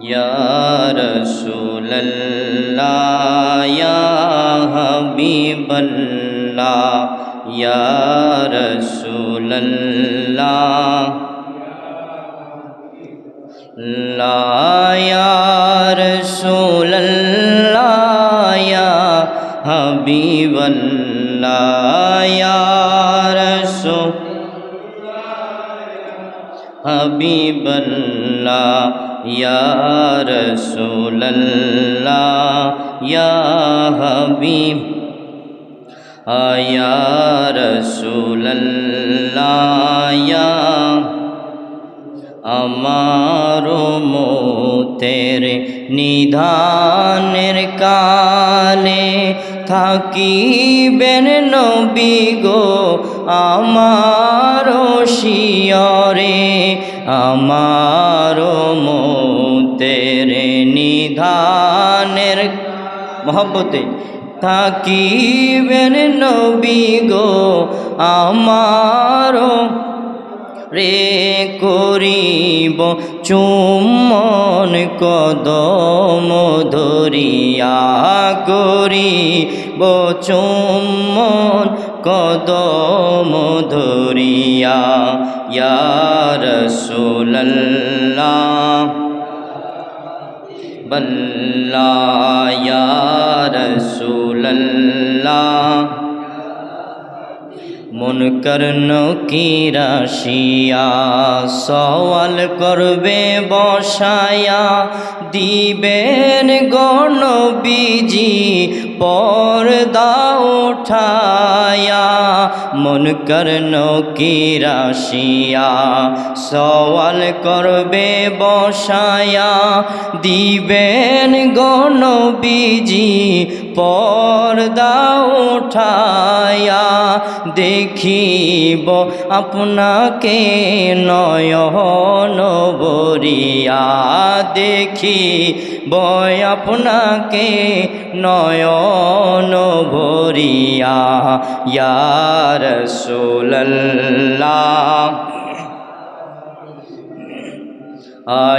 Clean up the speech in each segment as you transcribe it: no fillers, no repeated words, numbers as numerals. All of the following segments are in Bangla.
या रसूल अल्लाह या हबीब अल्लाह या रसूल अल्लाह या रसूल अल्लाह या हबीब अल्लाह या रसूल हबीब अल्लाह या रसूल अल्लाह या हबीब या रसूल अल्लाह या আমারো মতের নিধানের কালে থাকিবেন নবী গো আমারো শিয়রে আমারো মতের নিধানের মহব্বতে থাকিবেন নবী গো আমারো রে করিব চুম্বন কদম ধরিয়া করিব চুম্বন কদম ধরিয়া ইয়া রাসূলুল্লাহ বল্লাহ ইয়া রাসূলুল্লাহ মুনকার নকির আসিয়া সওয়াল করবে বসায়া দিবেন গণবিজি পর্দা উঠায়া মুনকার নকির আসিয়া সওয়াল করবে বসায়া দিবেন গণবিজি পর্দা উঠায়া দেখিব আপনাকে নয়ন ভরিয়া দেখিব আপনাকে নয়ন ভরিয়া ইয়া রাসূলুল্লাহ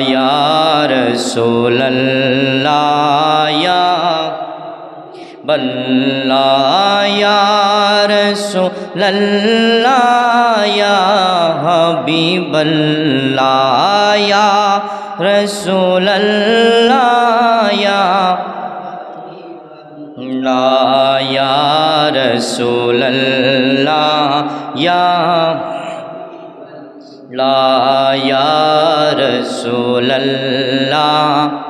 ইয়া রাসূলুল্লাহ ইয়া बल्ला या रसूल अल्लाह या हबीब अल्लाह या रसूल अल्लाह या रसूल अल्लाह या रसूल अल्लाह